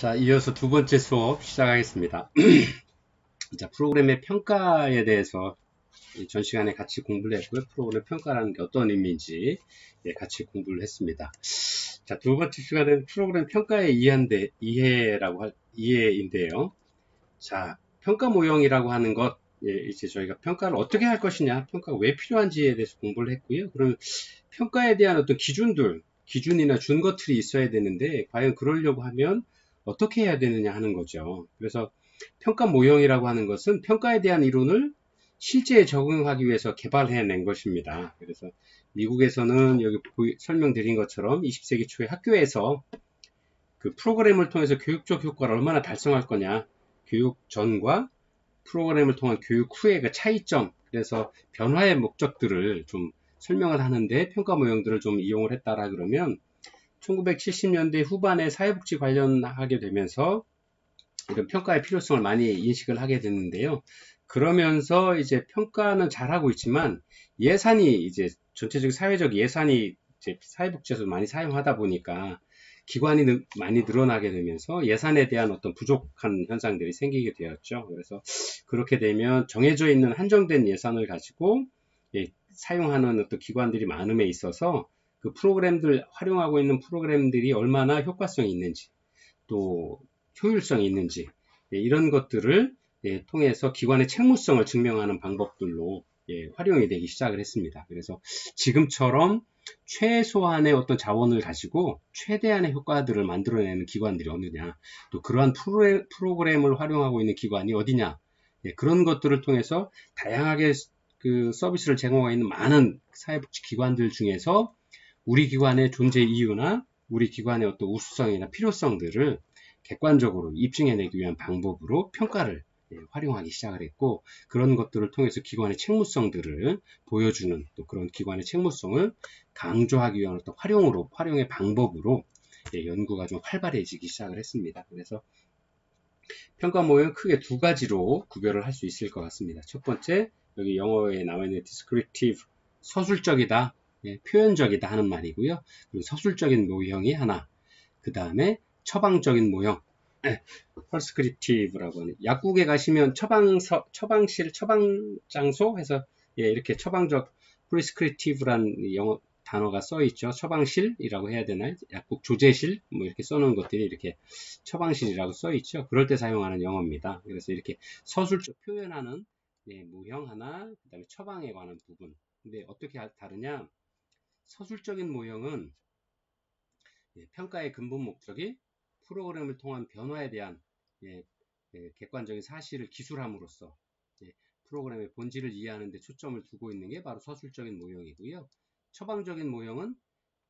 자, 이어서 두 번째 수업 시작하겠습니다. 자, 프로그램의 평가에 대해서 전 시간에 같이 공부를 했고요. 프로그램 평가라는 게 어떤 의미인지 같이 공부를 했습니다. 자, 두 번째 시간은 프로그램 평가의 이해인데요. 자, 평가 모형이라고 하는 것, 이제 저희가 평가를 어떻게 할 것이냐, 평가가 왜 필요한지에 대해서 공부를 했고요. 그러면 평가에 대한 어떤 기준이나 준것들이 있어야 되는데, 과연 그러려고 하면 어떻게 해야 되느냐 하는 거죠. 그래서 평가 모형이라고 하는 것은 평가에 대한 이론을 실제에 적용하기 위해서 개발해낸 것입니다. 그래서 미국에서는 여기 설명드린 것처럼 20세기 초에 학교에서 그 프로그램을 통해서 교육적 효과를 얼마나 달성할 거냐, 교육 전과 프로그램을 통한 교육 후의 그 차이점, 그래서 변화의 목적들을 좀 설명을 하는데 평가 모형들을 좀 이용을 했다라 그러면 1970년대 후반에 사회복지 관련하게 되면서 이런 평가의 필요성을 많이 인식을 하게 됐는데요. 그러면서 이제 평가는 잘하고 있지만 예산이 이제 전체적인 사회적 예산이 이제 사회복지에서 많이 사용하다 보니까 기관이 많이 늘어나게 되면서 예산에 대한 어떤 부족한 현상들이 생기게 되었죠. 그래서 그렇게 되면 정해져 있는 한정된 예산을 가지고 사용하는 어떤 기관들이 많음에 있어서 그 프로그램들 활용하고 있는 프로그램들이 얼마나 효과성이 있는지 또 효율성이 있는지 이런 것들을 통해서 기관의 책무성을 증명하는 방법들로 활용이 되기 시작을 했습니다. 그래서 지금처럼 최소한의 어떤 자원을 가지고 최대한의 효과들을 만들어내는 기관들이 어느냐, 또 그러한 프로그램을 활용하고 있는 기관이 어디냐, 그런 것들을 통해서 다양하게 그 서비스를 제공하고 있는 많은 사회복지 기관들 중에서 우리 기관의 존재 이유나 우리 기관의 어떤 우수성이나 필요성들을 객관적으로 입증해내기 위한 방법으로 평가를 활용하기 시작을 했고, 그런 것들을 통해서 기관의 책무성들을 보여주는, 또 그런 기관의 책무성을 강조하기 위한 어떤 활용의 방법으로 연구가 좀 활발해지기 시작을 했습니다. 그래서 평가 모형은 크게 두 가지로 구별을 할 수 있을 것 같습니다. 첫 번째, 여기 영어에 나와 있는 descriptive, 서술적이다, 표현적이다 하는 말이고요. 그리고 서술적인 모형이 하나, 그 다음에 처방적인 모형, prescriptive라고 하는, 약국에 가시면 처방실, 처방장소 해서 이렇게 처방적 prescriptive란 영어 단어가 써 있죠. 처방실이라고 해야 되나요? 약국 조제실 뭐 이렇게 써놓은 것들이 이렇게 처방실이라고 써 있죠. 그럴 때 사용하는 영어입니다. 그래서 이렇게 서술적 표현하는 모형 하나, 그 다음에 처방에 관한 부분. 근데 어떻게 다르냐? 서술적인 모형은 평가의 근본 목적이 프로그램을 통한 변화에 대한 객관적인 사실을 기술함으로써 프로그램의 본질을 이해하는 데 초점을 두고 있는 게 바로 서술적인 모형이고요. 처방적인 모형은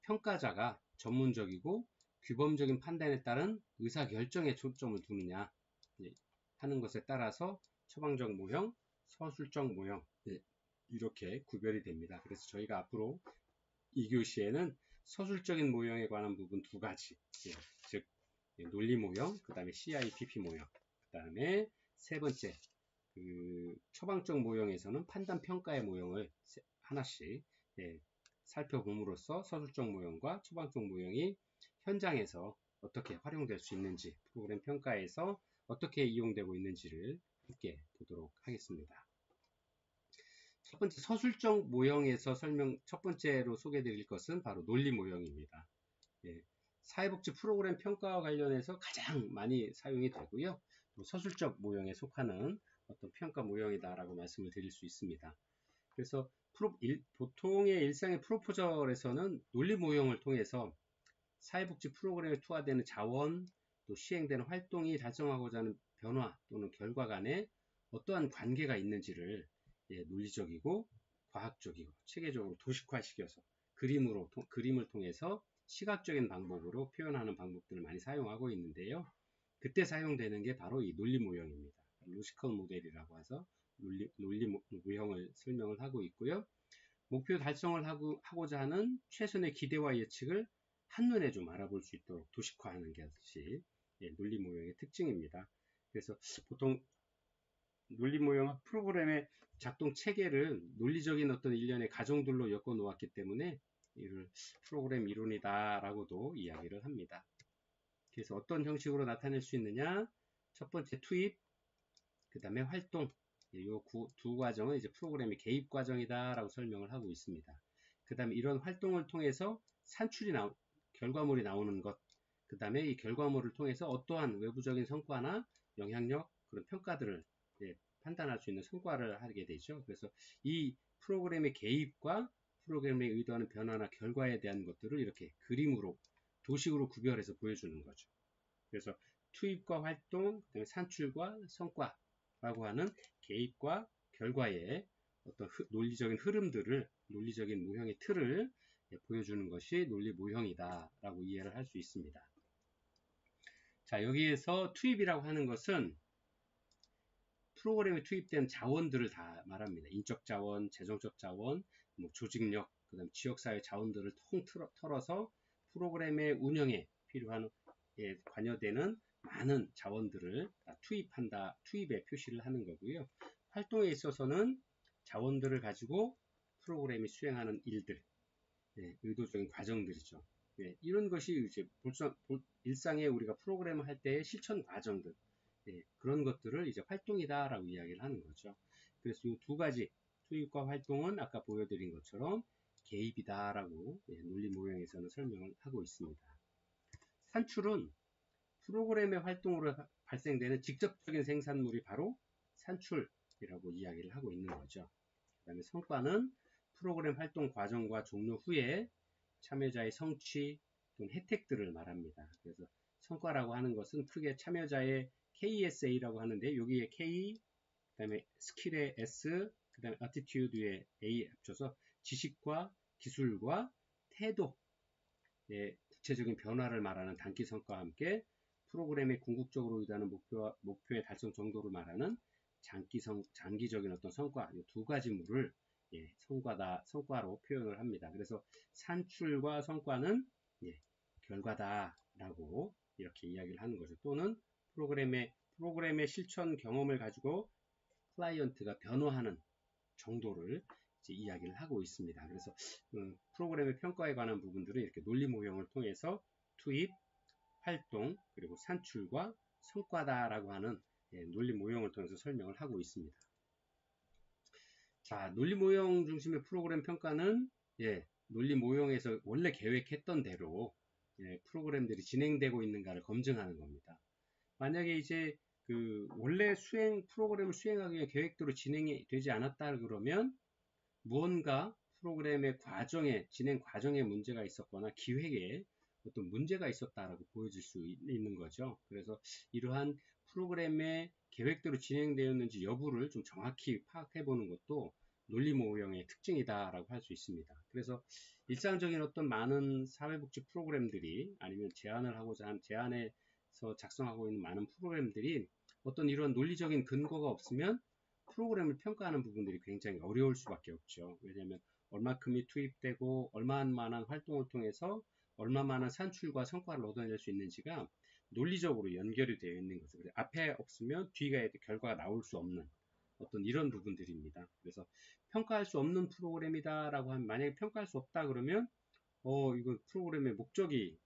평가자가 전문적이고 규범적인 판단에 따른 의사결정에 초점을 두느냐 하는 것에 따라서 처방적 모형, 서술적 모형 이렇게 구별이 됩니다. 그래서 저희가 앞으로 2교시에는 서술적인 모형에 관한 부분 두 가지, 즉 논리 모형, 그 다음에 CIPP 모형, 그 다음에 세 번째 그 처방적 모형에서는 판단 평가의 모형을 하나씩 살펴봄으로써 서술적 모형과 처방적 모형이 현장에서 어떻게 활용될 수 있는지, 프로그램 평가에서 어떻게 이용되고 있는지를 함께 보도록 하겠습니다. 첫 번째 서술적 모형에서 첫 번째로 소개드릴 것은 바로 논리 모형입니다. 사회복지 프로그램 평가와 관련해서 가장 많이 사용이 되고요. 또 서술적 모형에 속하는 어떤 평가 모형이다라고 말씀을 드릴 수 있습니다. 그래서 보통의 일상의 프로포절에서는 논리 모형을 통해서 사회복지 프로그램에 투하되는 자원, 또 시행되는 활동이 달성하고자 하는 변화 또는 결과 간에 어떠한 관계가 있는지를 논리적이고 과학적이고 체계적으로 도식화시켜서 그림을 통해서 시각적인 방법으로 표현하는 방법들을 많이 사용하고 있는데요. 그때 사용되는 게 바로 이 논리 모형입니다. 로지컬 모델이라고 해서 논리 모형을 설명을 하고 있고요. 목표 달성을 하고자 하는 최선의 기대와 예측을 한눈에 좀 알아볼 수 있도록 도식화하는 것이 논리 모형의 특징입니다. 그래서 보통 논리 모형 프로그램의 작동 체계를 논리적인 어떤 일련의 가정들로 엮어 놓았기 때문에 이를 프로그램 이론이다 라고도 이야기를 합니다. 그래서 어떤 형식으로 나타낼 수 있느냐? 첫 번째 투입, 그 다음에 활동. 이 두 과정은 이제 프로그램의 개입 과정이다라고 설명을 하고 있습니다. 그 다음에 이런 활동을 통해서 결과물이 나오는 것, 그 다음에 이 결과물을 통해서 어떠한 외부적인 성과나 영향력, 그런 평가들을 판단할 수 있는 성과를 하게 되죠. 그래서 이 프로그램의 개입과 프로그램에 의도하는 변화나 결과에 대한 것들을 이렇게 그림으로, 도식으로 구별해서 보여주는 거죠. 그래서 투입과 활동, 그다음에 산출과 성과라고 하는 개입과 결과의 어떤 논리적인 흐름들을, 논리적인 모형의 틀을 보여주는 것이 논리 모형이다라고 이해를 할 수 있습니다. 자, 여기에서 투입이라고 하는 것은 프로그램에 투입된 자원들을 다 말합니다. 인적 자원, 재정적 자원, 조직력, 그다음 지역사회 자원들을 통 털어서 프로그램의 운영에 필요한 관여되는 많은 자원들을 다 투입한다, 투입에 표시를 하는 거고요. 활동에 있어서는 자원들을 가지고 프로그램이 수행하는 일들, 의도적인 과정들이죠. 이런 것이 이제 일상에 우리가 프로그램을 할 때의 실천 과정들, 그런 것들을 이제 활동이다라고 이야기를 하는 거죠. 그래서 이 두 가지, 투입과 활동은 아까 보여드린 것처럼 개입이다라고 논리 모형에서는 설명을 하고 있습니다. 산출은 프로그램의 활동으로 발생되는 직접적인 생산물이 바로 산출이라고 이야기를 하고 있는 거죠. 그 다음에 성과는 프로그램 활동 과정과 종료 후에 참여자의 성취 또는 혜택들을 말합니다. 그래서 성과라고 하는 것은 크게 참여자의 KSA라고 하는데, 여기에 K, 그 다음에 스킬의 S, 그 다음에 attitude의 A 합쳐서 지식과 기술과 태도의 구체적인 변화를 말하는 단기 성과와 함께 프로그램의 궁극적으로 의도하는 목표의 달성 정도를 말하는 장기적인 어떤 성과, 이 두 가지물을 성과로 표현을 합니다. 그래서 산출과 성과는 결과다라고 이렇게 이야기를 하는 거죠. 또는 프로그램의 실천 경험을 가지고 클라이언트가 변화하는 정도를 이제 이야기를 하고 있습니다. 그래서 프로그램의 평가에 관한 부분들은 이렇게 논리 모형을 통해서 투입, 활동, 그리고 산출과 성과다라고 하는 논리 모형을 통해서 설명을 하고 있습니다. 자, 논리 모형 중심의 프로그램 평가는 논리 모형에서 원래 계획했던 대로 프로그램들이 진행되고 있는가를 검증하는 겁니다. 만약에 이제 원래 프로그램을 수행하기 위해 계획대로 진행이 되지 않았다 그러면 무언가 프로그램의 진행 과정에 문제가 있었거나 기획에 어떤 문제가 있었다라고 보여질 수 있는 거죠. 그래서 이러한 프로그램의 계획대로 진행되었는지 여부를 좀 정확히 파악해 보는 것도 논리 모형의 특징이다라고 할 수 있습니다. 그래서 일상적인 어떤 많은 사회복지 프로그램들이, 아니면 제안에서 작성하고 있는 많은 프로그램들이 어떤 이런 논리적인 근거가 없으면 프로그램을 평가하는 부분들이 굉장히 어려울 수밖에 없죠. 왜냐하면 얼마큼이 투입되고 얼마만한 활동을 통해서 얼마만한 산출과 성과를 얻어낼 수 있는지가 논리적으로 연결이 되어 있는 거죠. 그래서 앞에 없으면 뒤가 결과가 나올 수 없는 어떤 이런 부분들입니다. 그래서 평가할 수 없는 프로그램이다라고 하면, 만약에 평가할 수 없다 그러면 이거 프로그램의 목적이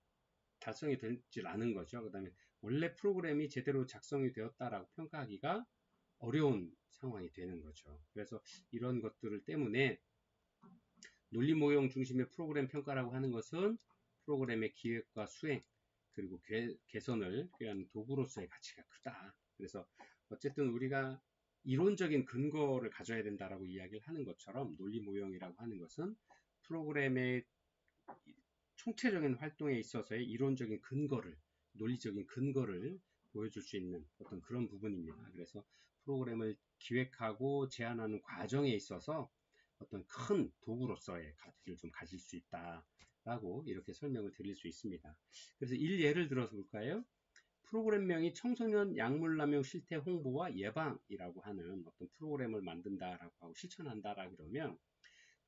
달성이 되지 않은 거죠. 그 다음에 원래 프로그램이 제대로 작성이 되었다라고 평가하기가 어려운 상황이 되는 거죠. 그래서 이런 것들을 때문에 논리 모형 중심의 프로그램 평가라고 하는 것은 프로그램의 기획과 수행, 그리고 개선을 위한 도구로서의 가치가 크다. 그래서 어쨌든 우리가 이론적인 근거를 가져야 된다라고 이야기를 하는 것처럼, 논리 모형이라고 하는 것은 프로그램의 총체적인 활동에 있어서의 이론적인 근거를, 논리적인 근거를 보여줄 수 있는 어떤 그런 부분입니다. 그래서 프로그램을 기획하고 제안하는 과정에 있어서 어떤 큰 도구로서의 가치를 좀 가질 수 있다라고 이렇게 설명을 드릴 수 있습니다. 그래서 예를 들어서 볼까요? 프로그램명이 청소년 약물남용 실태 홍보와 예방이라고 하는 어떤 프로그램을 만든다라고 하고 실천한다라고 그러면,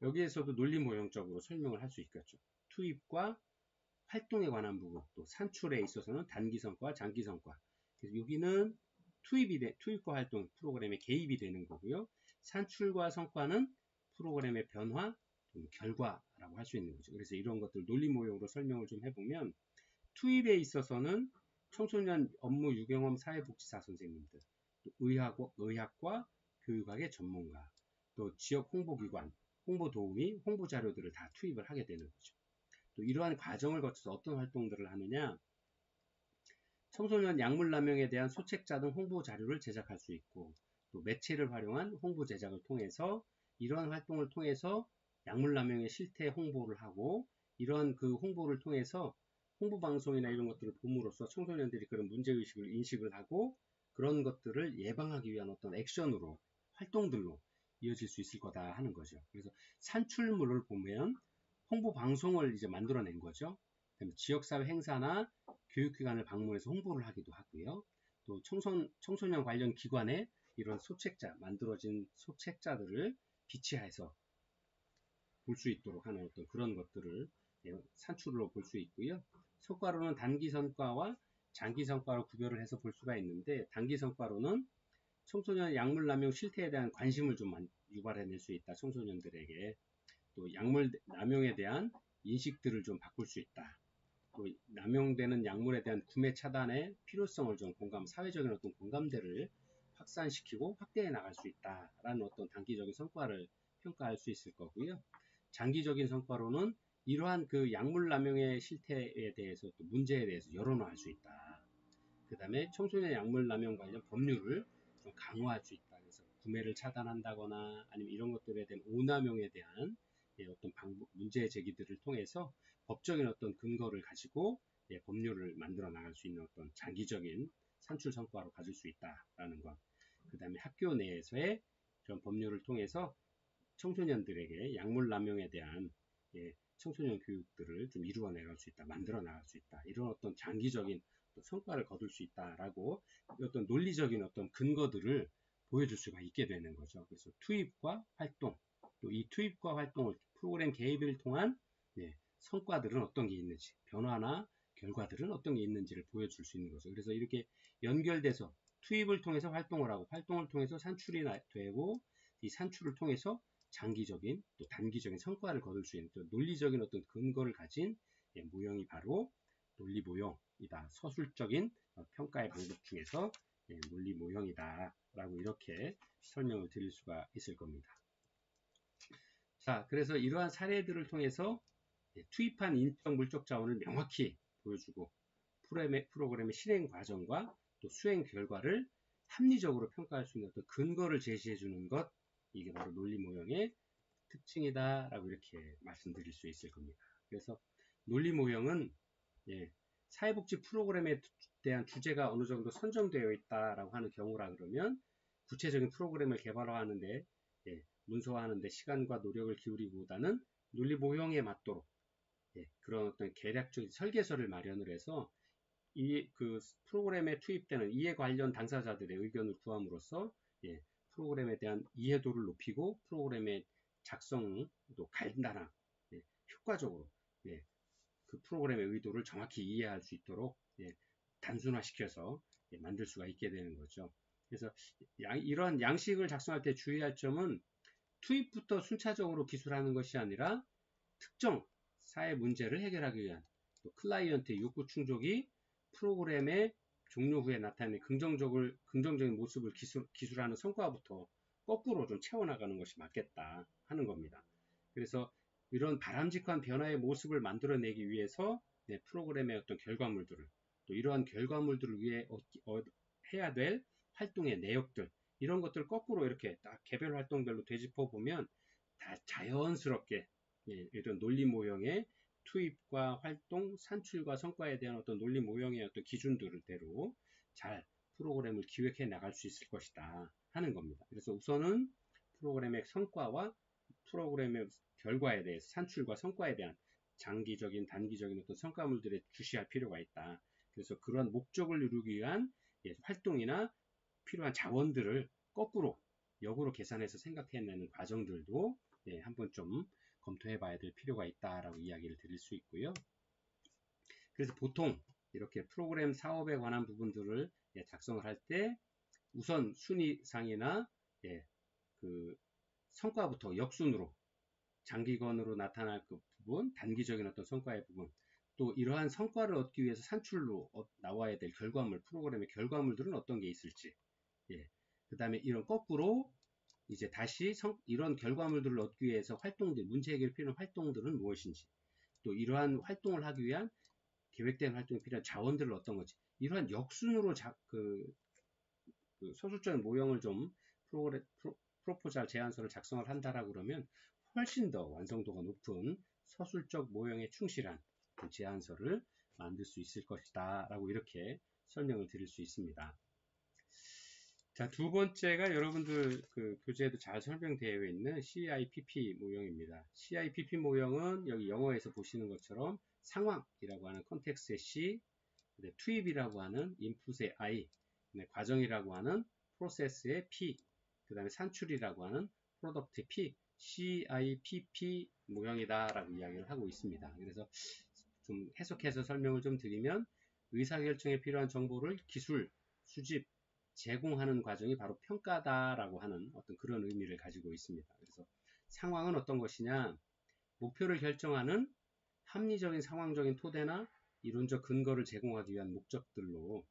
여기에서도 논리 모형적으로 설명을 할 수 있겠죠. 투입과 활동에 관한 부분, 또 산출에 있어서는 단기 성과, 장기 성과. 그래서 여기는 투입과 활동, 프로그램의 개입이 되는 거고요. 산출과 성과는 프로그램의 변화, 결과라고 할 수 있는 거죠. 그래서 이런 것들 논리 모형으로 설명을 좀 해보면, 투입에 있어서는 청소년 업무 유경험 사회복지사 선생님들, 또 의학과 교육학의 전문가, 또 지역 홍보기관, 홍보 도우미, 홍보 자료들을 다 투입을 하게 되는 거죠. 또 이러한 과정을 거쳐서 어떤 활동들을 하느냐, 청소년 약물 남용에 대한 소책자 등 홍보 자료를 제작할 수 있고, 또 매체를 활용한 홍보 제작을 통해서 이러한 활동을 통해서 약물 남용의 실태 홍보를 하고, 이러한 그 홍보를 통해서 홍보 방송이나 이런 것들을 봄으로써 청소년들이 그런 문제의식을 인식을 하고 그런 것들을 예방하기 위한 어떤 액션으로, 활동들로 이어질 수 있을 거다 하는 거죠. 그래서 산출물을 보면 홍보 방송을 이제 만들어낸 거죠. 지역사회 행사나 교육기관을 방문해서 홍보를 하기도 하고요. 또 청소년 관련 기관에 이런 만들어진 소책자들을 비치해서 볼 수 있도록 하는 어떤 그런 것들을 산출로 볼 수 있고요. 성과로는 단기 성과와 장기 성과로 구별을 해서 볼 수가 있는데, 단기 성과로는 청소년 약물 남용 실태에 대한 관심을 좀 유발해낼 수 있다. 청소년들에게 또 약물 남용에 대한 인식들을 좀 바꿀 수 있다. 또 남용되는 약물에 대한 구매 차단의 필요성을 좀 사회적인 어떤 공감대를 확산시키고 확대해 나갈 수 있다라는 어떤 단기적인 성과를 평가할 수 있을 거고요. 장기적인 성과로는 이러한 그 약물 남용의 실태에 대해서 또 문제에 대해서 여론화할 수 있다. 그 다음에 청소년 약물 남용 관련 법률을 좀 강화할 수 있다. 그래서 구매를 차단한다거나 아니면 이런 것들에 대한 오남용에 대한 어떤 문제 제기들을 통해서 법적인 어떤 근거를 가지고 법률을 만들어 나갈 수 있는 어떤 장기적인 산출 성과로 가질 수 있다라는 것. 그 다음에 학교 내에서의 그런 법률을 통해서 청소년들에게 약물 남용에 대한 청소년 교육들을 좀 이루어 나갈 수 있다, 만들어 나갈 수 있다. 이런 어떤 장기적인 성과를 거둘 수 있다라고 어떤 논리적인 어떤 근거들을 보여줄 수가 있게 되는 거죠. 그래서 투입과 활동, 또 이 투입과 활동을 프로그램 개입을 통한 성과들은 어떤 게 있는지, 변화나 결과들은 어떤 게 있는지를 보여줄 수 있는 거죠. 그래서 이렇게 연결돼서 투입을 통해서 활동을 하고, 활동을 통해서 산출이 되고, 이 산출을 통해서 장기적인 또 단기적인 성과를 거둘 수 있는 논리적인 어떤 근거를 가진 모형이 바로 논리 모형이다. 서술적인 평가의 방법 중에서 논리 모형이다. 라고 이렇게 설명을 드릴 수가 있을 겁니다. 자, 그래서 이러한 사례들을 통해서 투입한 인적 물적 자원을 명확히 보여주고 프로그램의 실행 과정과 또 수행 결과를 합리적으로 평가할 수 있는 어떤 근거를 제시해 주는 것, 이게 바로 논리 모형의 특징이다 라고 이렇게 말씀드릴 수 있을 겁니다. 그래서 논리 모형은 사회복지 프로그램에 대한 주제가 어느 정도 선정되어 있다라고 하는 경우라 그러면 구체적인 프로그램을 개발하는데 문서화하는데 시간과 노력을 기울이기보다는 논리 모형에 맞도록 그런 어떤 계략적인 설계서를 마련을 해서 그 프로그램에 투입되는 이해 관련 당사자들의 의견을 구함으로써 프로그램에 대한 이해도를 높이고 프로그램의 작성도 간단하고 효과적으로 그 프로그램의 의도를 정확히 이해할 수 있도록 단순화시켜서 만들 수가 있게 되는 거죠. 그래서 이러한 양식을 작성할 때 주의할 점은 투입부터 순차적으로 기술하는 것이 아니라 특정 사회 문제를 해결하기 위한 또 클라이언트의 욕구 충족이 프로그램의 종료 후에 나타내는 긍정적인 모습을 기술하는 성과부터 거꾸로 좀 채워나가는 것이 맞겠다 하는 겁니다. 그래서 이런 바람직한 변화의 모습을 만들어내기 위해서 프로그램의 어떤 결과물들을 또 이러한 결과물들을 위해 해야 될 활동의 내역들 이런 것들을 거꾸로 이렇게 딱 개별 활동별로 되짚어 보면 다 자연스럽게 이런 논리 모형의 투입과 활동, 산출과 성과에 대한 어떤 논리 모형의 어떤 기준들대로 잘 프로그램을 기획해 나갈 수 있을 것이다 하는 겁니다. 그래서 우선은 프로그램의 성과와 프로그램의 결과에 대해서 산출과 성과에 대한 장기적인, 단기적인 어떤 성과물들에 주시할 필요가 있다. 그래서 그런 목적을 이루기 위한 활동이나 필요한 자원들을 거꾸로 역으로 계산해서 생각해내는 과정들도 한번 좀 검토해 봐야 될 필요가 있다라고 이야기를 드릴 수 있고요. 그래서 보통 이렇게 프로그램 사업에 관한 부분들을 작성을 할 때 우선 순위상이나 그 성과부터 역순으로 장기간으로 나타날 그 부분, 단기적인 어떤 성과의 부분, 또 이러한 성과를 얻기 위해서 산출로 나와야 될 결과물, 프로그램의 결과물들은 어떤 게 있을지. 예. 그 다음에 이런 거꾸로 이제 다시 이런 결과물들을 얻기 위해서 활동들, 문제 해결 필요한 활동들은 무엇인지. 또 이러한 활동을 하기 위한 계획된 활동에 필요한 자원들을 어떤 거지. 이러한 역순으로 그 서술적인 모형을 좀 프로포잘 제안서를 작성을 한다라고 그러면 훨씬 더 완성도가 높은 서술적 모형에 충실한 그 제안서를 만들 수 있을 것이다 라고 이렇게 설명을 드릴 수 있습니다. 자, 두 번째가 여러분들 그 교재에도 잘 설명되어 있는 CIPP 모형입니다. CIPP 모형은 여기 영어에서 보시는 것처럼 상황이라고 하는 컨텍스트의 C, 투입이라고 하는 인풋의 I, 과정이라고 하는 프로세스의 P, 그 다음에 산출이라고 하는 프로덕트의 P, CIPP 모형이다라고 이야기를 하고 있습니다. 그래서 좀 해석해서 설명을 좀 드리면 의사결정에 필요한 정보를 기술, 수집, 제공하는 과정이 바로 평가다라고 하는 어떤 그런 의미를 가지고 있습니다. 그래서 상황은 어떤 것이냐? 목표를 결정하는 합리적인 상황적인 토대나 이론적 근거를 제공하기 위한 목적들로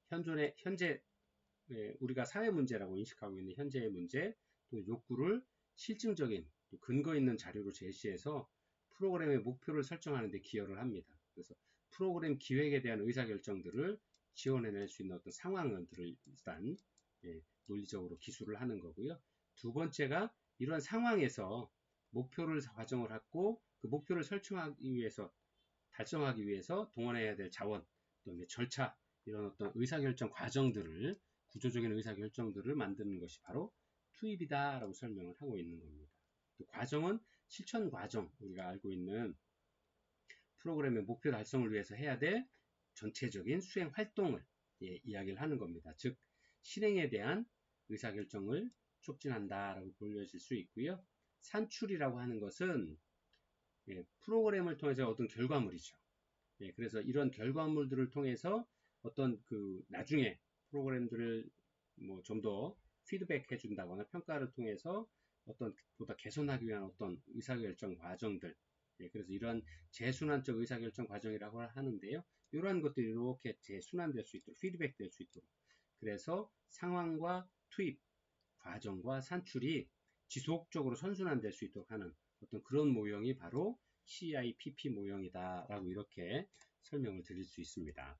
현재 우리가 사회 문제라고 인식하고 있는 현재의 문제, 또 욕구를 실증적인 또 근거 있는 자료로 제시해서 프로그램의 목표를 설정하는 데 기여를 합니다. 그래서 프로그램 기획에 대한 의사결정들을 지원해낼 수 있는 어떤 상황들을 일단 논리적으로 기술을 하는 거고요. 두 번째가 이러한 상황에서 목표를 과정을 하고 그 목표를 달성하기 위해서 동원해야 될 자원, 또 절차, 이런 어떤 의사결정 과정들을 구조적인 의사결정들을 만드는 것이 바로 투입이다라고 설명을 하고 있는 겁니다. 또 과정은 실천 과정, 우리가 알고 있는 프로그램의 목표 달성을 위해서 해야 될 전체적인 수행 활동을 이야기를 하는 겁니다. 즉 실행에 대한 의사결정을 촉진한다라고 보여질 수 있고요. 산출이라고 하는 것은 프로그램을 통해서 얻은 결과물이죠. 그래서 이런 결과물들을 통해서 어떤 나중에 프로그램들을 뭐 좀 더 피드백 해준다거나 평가를 통해서 보다 개선하기 위한 어떤 의사결정 과정들, 그래서 이런 재순환적 의사결정 과정이라고 하는데요. 이러한 것들이 이렇게 재순환될 수 있도록, 피드백 될 수 있도록. 그래서 상황과 투입, 과정과 산출이 지속적으로 선순환될 수 있도록 하는 어떤 그런 모형이 바로 CIPP 모형이다라고 이렇게 설명을 드릴 수 있습니다.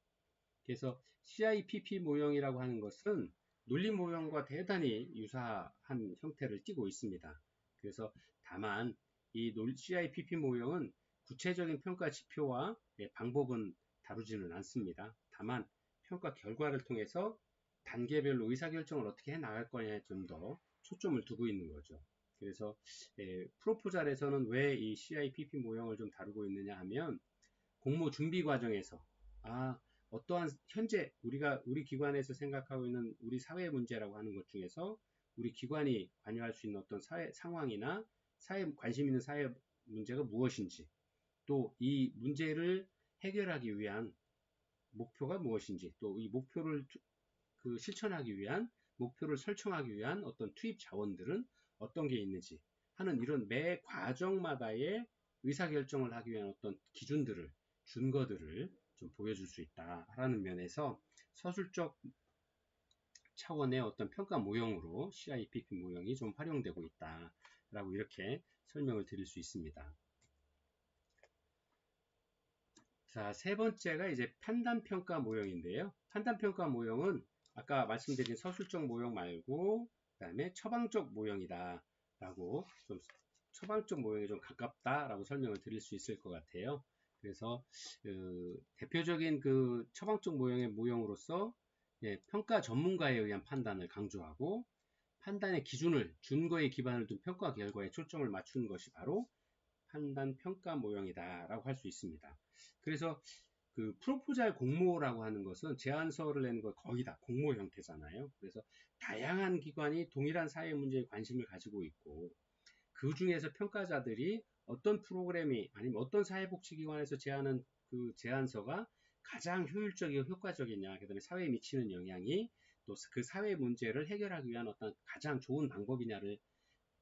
그래서 CIPP 모형이라고 하는 것은 논리 모형과 대단히 유사한 형태를 띠고 있습니다. 그래서 다만 이 CIPP 모형은 구체적인 평가 지표와 방법은 다루지는 않습니다. 다만 평가 결과를 통해서 단계별로 의사결정을 어떻게 해 나갈 거냐에 좀 더 초점을 두고 있는 거죠. 그래서 프로포잘에서는 왜 이 CIPP 모형을 좀 다루고 있느냐 하면 공모 준비 과정에서 어떠한 현재 우리 기관에서 생각하고 있는 우리 사회 문제라고 하는 것 중에서 우리 기관이 관여할 수 있는 어떤 사회 상황이나 관심 있는 사회 문제가 무엇인지, 또 이 문제를 해결하기 위한 목표가 무엇인지, 또 이 목표를 실천하기 위한 목표를 설정하기 위한 어떤 투입 자원들은 어떤 게 있는지 하는 이런 매 과정마다의 의사결정을 하기 위한 어떤 기준들을, 준거들을 좀 보여줄 수 있다라는 면에서 서술적 차원의 어떤 평가 모형으로 CIPP 모형이 좀 활용되고 있다라고 이렇게 설명을 드릴 수 있습니다. 자, 세 번째가 이제 판단평가 모형인데요. 판단평가 모형은 아까 말씀드린 서술적 모형 말고 그 다음에 처방적 모형이다 라고 좀 처방적 모형에 좀 가깝다라고 설명을 드릴 수 있을 것 같아요. 그래서 대표적인 처방적 모형의 모형으로서 평가 전문가에 의한 판단을 강조하고 판단의 기준을 준거에 기반을 둔 평가 결과에 초점을 맞추는 것이 바로 판단 평가 모형이다라고 할 수 있습니다. 그래서 프로포잘 공모라고 하는 것은 제안서를 내는 거 거의 다 공모 형태잖아요. 그래서 다양한 기관이 동일한 사회 문제에 관심을 가지고 있고 그 중에서 평가자들이 어떤 프로그램이 아니면 어떤 사회복지기관에서 제안한 그 제안서가 가장 효율적이고 효과적이냐, 그 다음에 사회에 미치는 영향이 또 그 사회 문제를 해결하기 위한 어떤 가장 좋은 방법이냐를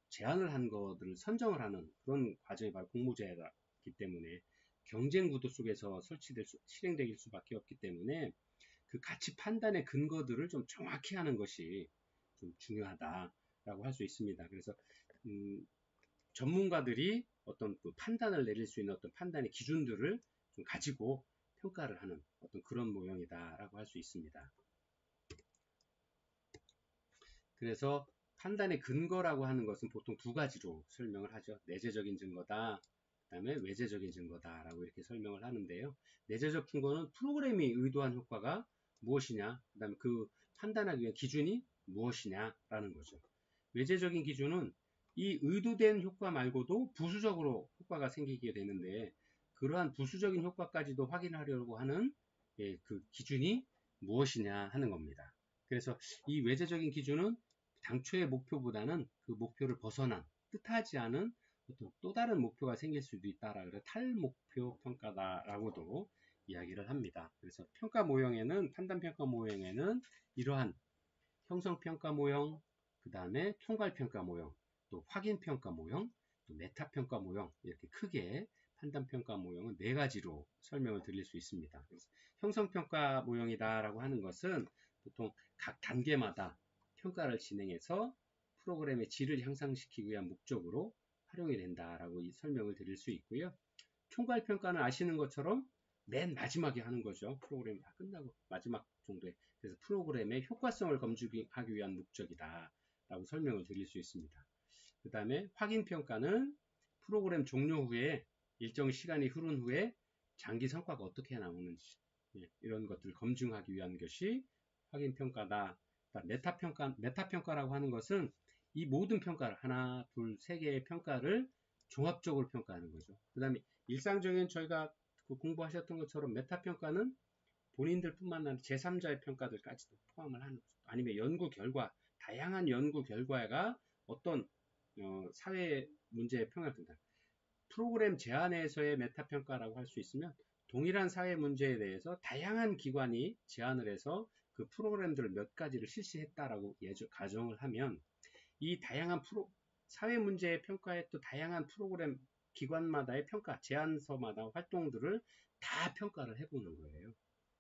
제안을 한 것들을 선정을 하는 그런 과정이 바로 공모제이기 때문에 경쟁 구도 속에서 실행될 수밖에 없기 때문에 그 가치 판단의 근거들을 좀 정확히 하는 것이 좀 중요하다라고 할 수 있습니다. 그래서 전문가들이 어떤 그 판단을 내릴 수 있는 어떤 판단의 기준들을 좀 가지고 평가를 하는 어떤 그런 모형이다라고 할 수 있습니다. 그래서 판단의 근거라고 하는 것은 보통 두 가지로 설명을 하죠. 내재적인 증거다, 그 다음에 외재적인 증거다라고 이렇게 설명을 하는데요. 내재적 증거는 프로그램이 의도한 효과가 무엇이냐, 그 다음에 그 판단하기 위한 기준이 무엇이냐라는 거죠. 외재적인 기준은 이 의도된 효과 말고도 부수적으로 효과가 생기게 되는데 그러한 부수적인 효과까지도 확인하려고 하는 그 기준이 무엇이냐 하는 겁니다. 그래서 이 외재적인 기준은 당초의 목표보다는 그 목표를 벗어난 뜻하지 않은 어떤 또 다른 목표가 생길 수도 있다라 그래 탈목표 평가다라고도 이야기를 합니다. 그래서 평가 모형에는 판단 평가 모형에는 이러한 형성 평가 모형, 그 다음에 총괄 평가 모형, 또 확인 평가 모형, 또 메타 평가 모형 이렇게 크게 판단 평가 모형은 네 가지로 설명을 드릴 수 있습니다. 그래서 형성 평가 모형이다라고 하는 것은 보통 각 단계마다 평가를 진행해서 프로그램의 질을 향상시키기 위한 목적으로 활용이 된다라고 설명을 드릴 수 있고요. 총괄 평가는 아시는 것처럼 맨 마지막에 하는 거죠. 프로그램이 다 끝나고 마지막 정도에. 그래서 프로그램의 효과성을 검증하기 위한 목적이다 라고 설명을 드릴 수 있습니다. 그 다음에 확인 평가는 프로그램 종료 후에 일정 시간이 흐른 후에 장기 성과가 어떻게 나오는지 이런 것들을 검증하기 위한 것이 확인 평가다. 메타 평가라고 하는 것은 이 모든 평가를 하나, 둘, 세 개의 평가를 종합적으로 평가하는 거죠. 그 다음에 일상적인 저희가 공부하셨던 것처럼 메타 평가는 본인들 뿐만 아니라 제3자의 평가들까지도 포함을 하는 거죠. 아니면 연구 결과, 다양한 연구 결과가 어떤 사회 문제에 평가를 든다. 프로그램 제안에서의 메타 평가라고 할 수 있으면 동일한 사회 문제에 대해서 다양한 기관이 제안을 해서 그 프로그램들을 몇 가지를 실시했다라고 가정을 하면 이 다양한 사회 문제의 평가에 또 다양한 프로그램 기관마다의 평가, 제안서마다 활동들을 다 평가를 해보는 거예요.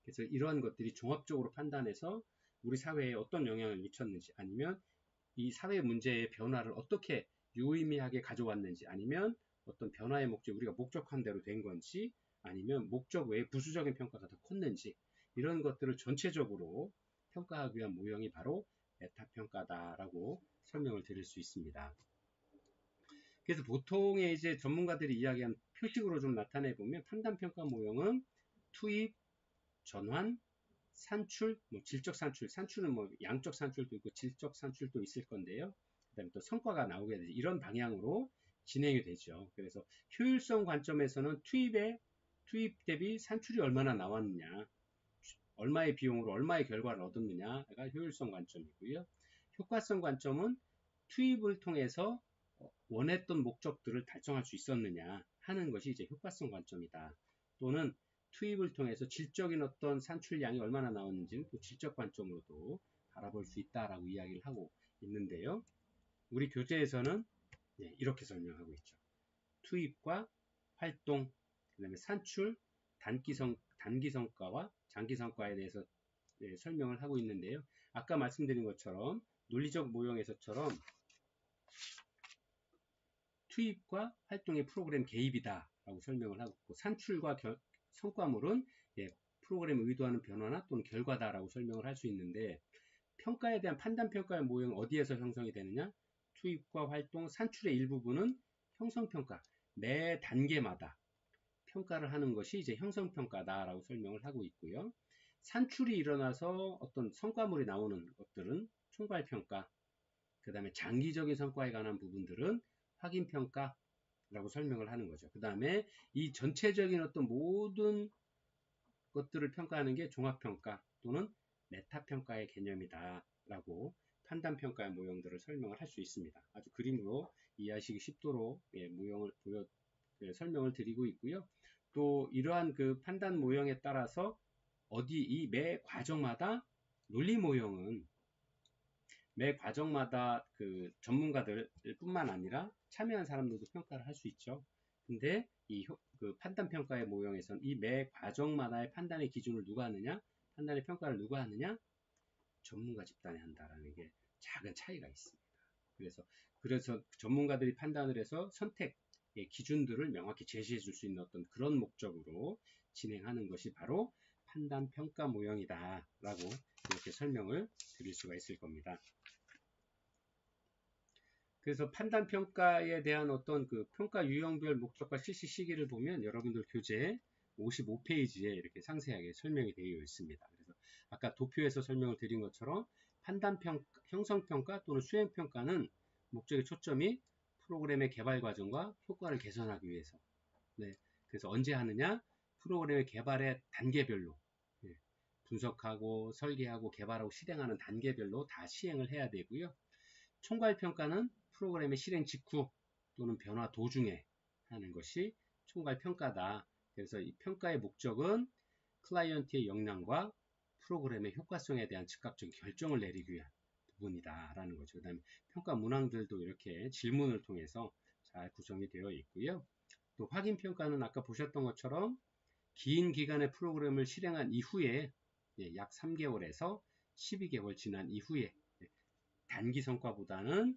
그래서 이러한 것들이 종합적으로 판단해서 우리 사회에 어떤 영향을 미쳤는지 아니면 이 사회 문제의 변화를 어떻게 유의미하게 가져왔는지 아니면 어떤 변화의 목적, 우리가 목적한 대로 된 건지 아니면 목적 외에 부수적인 평가가 더 컸는지 이런 것들을 전체적으로 평가하기 위한 모형이 바로 메타평가다라고 설명을 드릴 수 있습니다. 그래서 보통의 이제 전문가들이 이야기한 표식으로 좀 나타내 보면 판단평가 모형은 투입, 전환, 산출, 질적 산출, 산출은 양적 산출도 있고 질적 산출도 있을 건데요. 그 다음에 또 성과가 나오게 되죠. 이런 방향으로 진행이 되죠. 그래서 효율성 관점에서는 투입 대비 산출이 얼마나 나왔느냐, 얼마의 비용으로 얼마의 결과를 얻었느냐가 효율성 관점이고요. 효과성 관점은 투입을 통해서 원했던 목적들을 달성할 수 있었느냐 하는 것이 이제 효과성 관점이다. 또는 투입을 통해서 질적인 어떤 산출량이 얼마나 나왔는지는 또 질적 관점으로도 바라볼 수 있다라고 이야기를 하고 있는데요. 우리 교재에서는 이렇게 설명하고 있죠. 투입과 활동, 그 다음에 산출, 단기 성과와 장기 성과에 대해서 설명을 하고 있는데요. 아까 말씀드린 것처럼 논리적 모형에서처럼 투입과 활동의 프로그램 개입이다 라고 설명을 하고 있고 산출과 성과물은 프로그램이 의도하는 변화나 또는 결과다 라고 설명을 할 수 있는데 평가에 대한 판단평가의 모형은 어디에서 형성이 되느냐? 투입과 활동, 산출의 일부분은 형성평가, 매 단계마다 평가를 하는 것이 이제 형성평가다라고 설명을 하고 있고요. 산출이 일어나서 어떤 성과물이 나오는 것들은 총괄평가, 그 다음에 장기적인 성과에 관한 부분들은 확인평가라고 설명을 하는 거죠. 그 다음에 이 전체적인 어떤 모든 것들을 평가하는 게 종합평가 또는 메타평가의 개념이다 라고 판단평가의 모형들을 설명을 할 수 있습니다. 아주 그림으로 이해하시기 쉽도록 모형을 설명을 드리고 있고요. 또 이러한 그 판단 모형에 따라서 이 매 과정마다 논리 모형은 매 과정마다 그 전문가들 뿐만 아니라 참여한 사람들도 평가를 할 수 있죠. 근데 그 판단평가의 모형에서는 이 매 과정마다의 판단의 기준을 누가 하느냐, 판단의 평가를 누가 하느냐, 전문가 집단이 한다라는 게 작은 차이가 있습니다. 그래서 전문가들이 판단을 해서 선택의 기준들을 명확히 제시해 줄 수 있는 어떤 그런 목적으로 진행하는 것이 바로 판단평가 모형이다 라고 이렇게 설명을 드릴 수가 있을 겁니다. 그래서 판단평가에 대한 어떤 그 평가 유형별 목적과 실시 시기를 보면 여러분들 교재 55페이지에 이렇게 상세하게 설명이 되어 있습니다. 그래서 아까 도표에서 설명을 드린 것처럼 판단평가, 형성평가 또는 수행평가는 목적의 초점이 프로그램의 개발 과정과 효과를 개선하기 위해서. 네, 그래서 언제 하느냐? 프로그램의 개발의 단계별로 분석하고 설계하고 개발하고 실행하는 단계별로 다 시행을 해야 되고요. 총괄평가는 프로그램의 실행 직후 또는 변화 도중에 하는 것이 총괄평가다. 그래서 이 평가의 목적은 클라이언트의 역량과 프로그램의 효과성에 대한 즉각적인 결정을 내리기 위한 부분이다라는 거죠. 그 다음에 평가 문항들도 이렇게 질문을 통해서 잘 구성이 되어 있고요. 또 확인평가는 아까 보셨던 것처럼 긴 기간의 프로그램을 실행한 이후에 약 3개월에서 12개월 지난 이후에 단기 성과보다는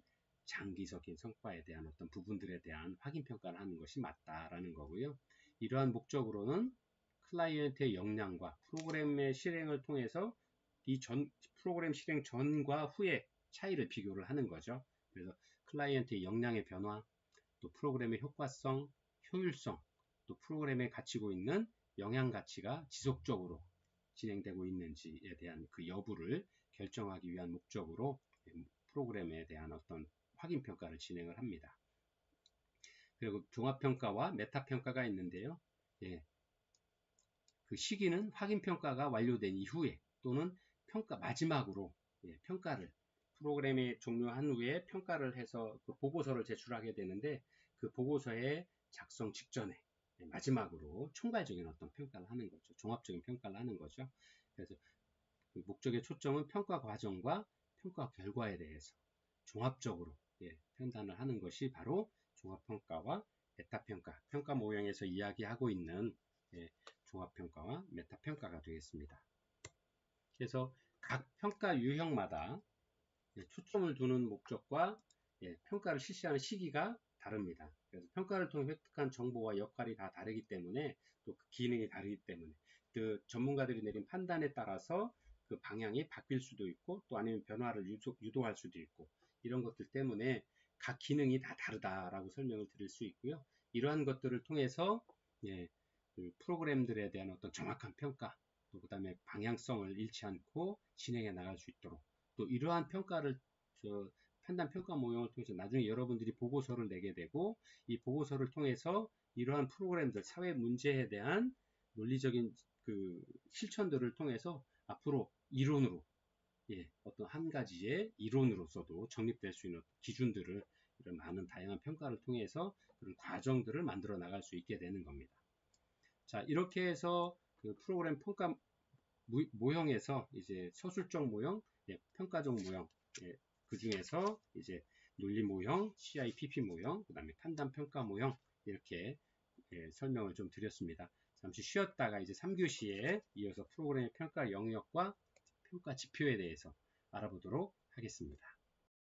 장기적인 성과에 대한 어떤 부분들에 대한 확인평가를 하는 것이 맞다라는 거고요. 이러한 목적으로는 클라이언트의 역량과 프로그램의 실행을 통해서 이 프로그램 실행 전과 후의 차이를 비교를 하는 거죠. 그래서 클라이언트의 역량의 변화, 또 프로그램의 효과성, 효율성, 또 프로그램에 갖추고 있는 영향 가치가 지속적으로 진행되고 있는지에 대한 그 여부를 결정하기 위한 목적으로 프로그램에 대한 어떤 확인평가를 진행을 합니다. 그리고 종합평가와 메타평가가 있는데요. 그 시기는 확인평가가 완료된 이후에 또는 마지막으로 평가를 프로그램이 종료한 후에 평가를 해서 그 보고서를 제출하게 되는데 그 보고서의 작성 직전에 마지막으로 총괄적인 어떤 평가를 하는 거죠. 종합적인 평가를 하는 거죠. 그래서 그 목적의 초점은 평가 과정과 평가 결과에 대해서 종합적으로 판단을 하는 것이 바로 종합평가와 메타평가, 평가 모형에서 이야기하고 있는 종합평가와 메타평가가 되겠습니다. 그래서 각 평가 유형마다 초점을 두는 목적과 평가를 실시하는 시기가 다릅니다. 그래서 평가를 통해 획득한 정보와 역할이 다 다르기 때문에 또 그 기능이 다르기 때문에 그 전문가들이 내린 판단에 따라서 그 방향이 바뀔 수도 있고 또 아니면 변화를 유도할 수도 있고 이런 것들 때문에 각 기능이 다 다르다라고 설명을 드릴 수 있고요. 이러한 것들을 통해서 그 프로그램들에 대한 어떤 정확한 평가 또 그 다음에 방향성을 잃지 않고 진행해 나갈 수 있도록 또 이러한 평가를 판단 평가 모형을 통해서 나중에 여러분들이 보고서를 내게 되고 이 보고서를 통해서 이러한 프로그램들 사회 문제에 대한 논리적인 그 실천들을 통해서 앞으로 이론으로 어떤 한 가지의 이론으로서도 정립될 수 있는 기준들을 이런 많은 다양한 평가를 통해서 그런 과정들을 만들어 나갈 수 있게 되는 겁니다. 자, 이렇게 해서 그 프로그램 평가 모형에서 이제 서술적 모형, 평가적 모형, 그 중에서 이제 논리 모형, CIPP 모형, 그 다음에 판단 평가 모형 이렇게 설명을 좀 드렸습니다. 잠시 쉬었다가 이제 3교시에 이어서 프로그램의 평가 영역과 평가 지표에 대해서 알아보도록 하겠습니다.